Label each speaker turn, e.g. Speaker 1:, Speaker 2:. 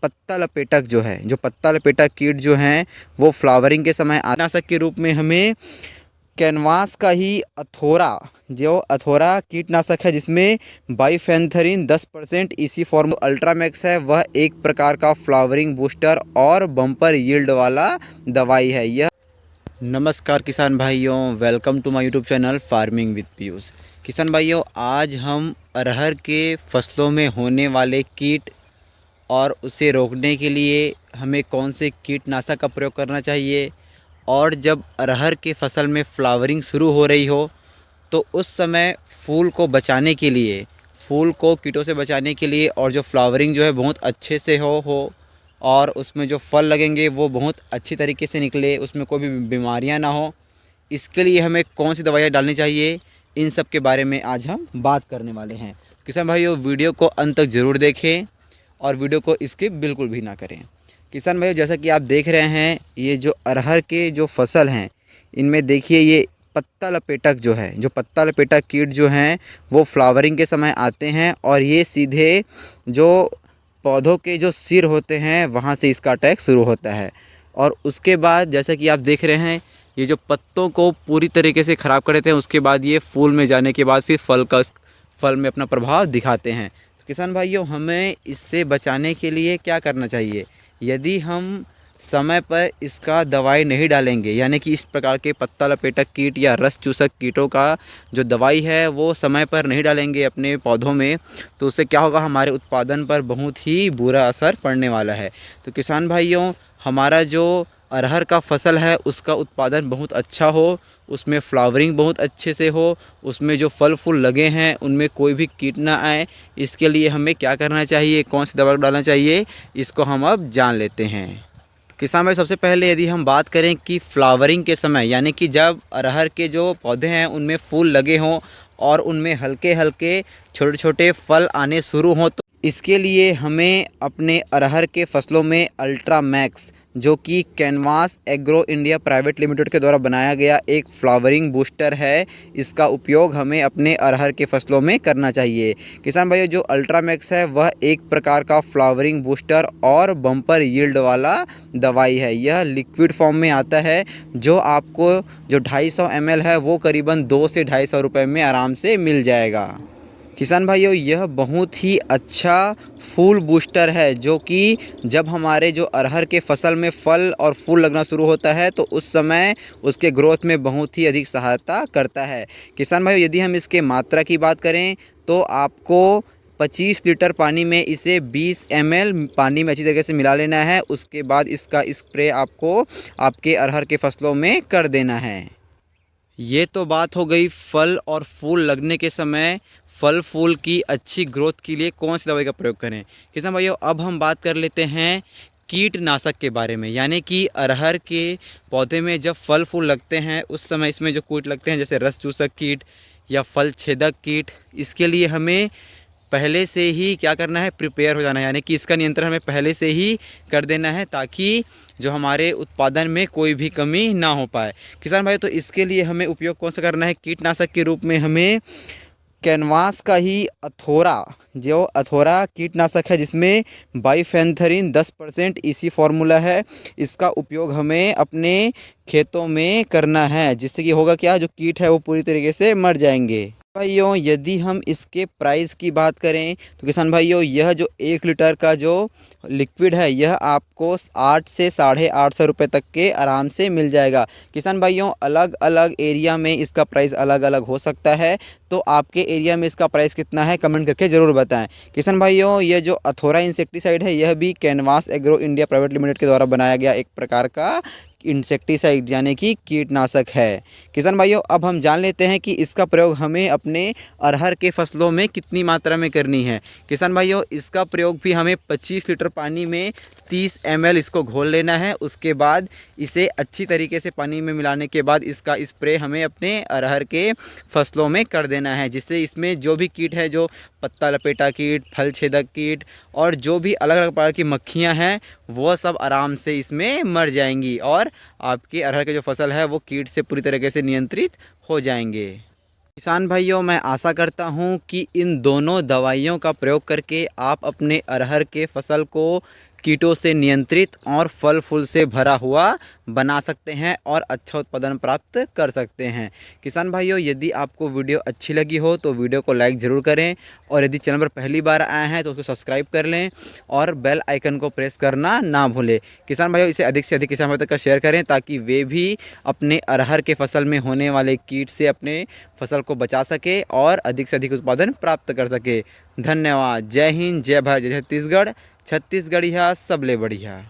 Speaker 1: पत्ता लपेटक जो है, जो पत्ता लपेटक कीट जो हैं वो फ्लावरिंग के समय कीटनाशक के रूप में हमें कैनवास का ही अथोरा कीटनाशक है, जिसमें बाइफेंथरिन 10% इसी फॉर्म अल्ट्रामैक्स है। वह एक प्रकार का फ्लावरिंग बूस्टर और बम्पर यील्ड वाला दवाई है। यह नमस्कार किसान भाइयों, welcome to my YouTube channel farming with Piyush. किसान भाइयों, आज हम अरहर के फसलों में होने वाले कीट और उसे रोकने के लिए हमें कौन से कीटनाशक का प्रयोग करना चाहिए, और जब अरहर के फसल में फ्लावरिंग शुरू हो रही हो तो उस समय फूल को बचाने के लिए, फूल को कीटों से बचाने के लिए, और जो फ्लावरिंग जो है बहुत अच्छे से हो और उसमें जो फल लगेंगे वो बहुत अच्छी तरीके से निकले, उसमें कोई भी बीमारियां ना हो, इसके लिए हमें कौन सी दवाइयाँ डालनी चाहिए, इन सब के बारे में आज हम बात करने वाले हैं। किसान भाइयों, वीडियो को अंत तक ज़रूर देखें और वीडियो को स्किप बिल्कुल भी ना करें। किसान भाइयों, जैसा कि आप देख रहे हैं, ये जो अरहर के जो फसल हैं इनमें देखिए ये पत्ता लपेटक जो है, जो पत्ता लपेटक कीट जो हैं वो फ्लावरिंग के समय आते हैं और ये सीधे जो पौधों के जो सिर होते हैं वहाँ से इसका अटैक शुरू होता है। और उसके बाद जैसा कि आप देख रहे हैं, ये जो पत्तों को पूरी तरीके से ख़राब कर देते हैं, उसके बाद ये फूल में जाने के बाद फिर फल में अपना प्रभाव दिखाते हैं। तो किसान भाइयों, हमें इससे बचाने के लिए क्या करना चाहिए? यदि हम समय पर इसका दवाई नहीं डालेंगे, यानी कि इस प्रकार के पत्ता लपेटक कीट या रस चूसक कीटों का जो दवाई है वो समय पर नहीं डालेंगे अपने पौधों में, तो उससे क्या होगा, हमारे उत्पादन पर बहुत ही बुरा असर पड़ने वाला है। तो किसान भाइयों, हमारा जो अरहर का फसल है उसका उत्पादन बहुत अच्छा हो, उसमें फ्लावरिंग बहुत अच्छे से हो, उसमें जो फल फूल लगे हैं उनमें कोई भी कीट ना आए, इसके लिए हमें क्या करना चाहिए, कौन सी दवा डालना चाहिए, इसको हम अब जान लेते हैं। किसान भाई, सबसे पहले यदि हम बात करें कि फ्लावरिंग के समय, यानी कि जब अरहर के जो पौधे हैं उनमें फूल लगे हों और उनमें हल्के हल्के छोटे छोटे फल आने शुरू हों, तो इसके लिए हमें अपने अरहर के फसलों में अल्ट्रा मैक्स, जो कि canvas agro India private limited के द्वारा बनाया गया एक फ्लावरिंग बूस्टर है, इसका उपयोग हमें अपने अरहर के फसलों में करना चाहिए। किसान भाइयों, जो अल्ट्रा मैक्स है वह एक प्रकार का फ्लावरिंग बूस्टर और बम्पर यील्ड वाला दवाई है। यह लिक्विड फॉर्म में आता है, जो आपको जो 250 ml है वो करीबन 200 से 250 रुपये में आराम से मिल जाएगा। किसान भाइयों, यह बहुत ही अच्छा फूल बूस्टर है, जो कि जब हमारे जो अरहर के फसल में फल और फूल लगना शुरू होता है तो उस समय उसके ग्रोथ में बहुत ही अधिक सहायता करता है। किसान भाइयों, यदि हम इसके मात्रा की बात करें तो आपको 25 लीटर पानी में इसे 20 ml पानी में अच्छी तरीके से मिला लेना है। उसके बाद इसका स्प्रे आपको आपके अरहर के फसलों में कर देना है। ये तो बात हो गई फल और फूल लगने के समय फल फूल की अच्छी ग्रोथ के लिए कौन सी दवाई का प्रयोग करें। किसान भाइयों, अब हम बात कर लेते हैं कीटनाशक के बारे में, यानी कि अरहर के पौधे में जब फल फूल लगते हैं उस समय इसमें जो कीट लगते हैं, जैसे रस चूसक कीट या फल छेदक कीट, इसके लिए हमें पहले से ही क्या करना है, प्रिपेयर हो जाना है, यानी कि इसका नियंत्रण हमें पहले से ही कर देना है, ताकि जो हमारे उत्पादन में कोई भी कमी ना हो पाए। किसान भाई, तो इसके लिए हमें उपयोग कौन सा करना है? कीटनाशक के रूप में हमें कैनवास का ही अथोरा कीटनाशक है, जिसमें बाइफेंथरिन 10% इसी फॉर्मूला है, इसका उपयोग हमें अपने खेतों में करना है, जिससे कि होगा क्या, जो कीट है वो पूरी तरीके से मर जाएंगे। भाइयों, यदि हम इसके प्राइस की बात करें तो किसान भाइयों, यह जो 1 लीटर का जो लिक्विड है यह आपको 8 से 850 रुपये तक के आराम से मिल जाएगा। किसान भाइयों, अलग अलग एरिया में इसका प्राइस अलग अलग हो सकता है, तो आपके एरिया में इसका प्राइस कितना है कमेंट करके ज़रूर बताएं। किसान भाइयों, यह जो अथोरा इंसेक्टिसाइड है यह भी canvas agro India private limited के द्वारा बनाया गया एक प्रकार का इंसेक्टिसाइड यानी कि कीटनाशक है। किसान भाइयों, अब हम जान लेते हैं कि इसका प्रयोग हमें अपने अरहर के फसलों में कितनी मात्रा में करनी है। किसान भाइयों, इसका प्रयोग भी हमें 25 लीटर पानी में 30 ml इसको घोल लेना है। उसके बाद इसे अच्छी तरीके से पानी में मिलाने के बाद इसका स्प्रे हमें अपने अरहर के फसलों में कर देना है, जिससे इसमें जो भी कीट है, जो पत्ता लपेटा कीट, फल छेदक कीट और जो भी अलग अलग प्रकार की मक्खियाँ हैं वो सब आराम से इसमें मर जाएंगी और आपके अरहर के जो फसल है वो कीट से पूरी तरीके से नियंत्रित हो जाएंगे। किसान भाइयों, मैं आशा करता हूं कि इन दोनों दवाइयों का प्रयोग करके आप अपने अरहर के फसल को कीटों से नियंत्रित और फल फूल से भरा हुआ बना सकते हैं और अच्छा उत्पादन प्राप्त कर सकते हैं। किसान भाइयों, यदि आपको वीडियो अच्छी लगी हो तो वीडियो को लाइक ज़रूर करें और यदि चैनल पर पहली बार आए हैं तो उसको सब्सक्राइब कर लें और बेल आइकन को प्रेस करना ना भूलें। किसान भाइयों, इसे अधिक से अधिक किसान भाइयों तक शेयर करें ताकि वे भी अपने अरहर के फसल में होने वाले कीट से अपने फसल को बचा सके और अधिक से अधिक उत्पादन प्राप्त कर सके। धन्यवाद। जय हिंद, जय भारत, जय छत्तीसगढ़। छत्तीसगढ़िया सबले बढ़िया।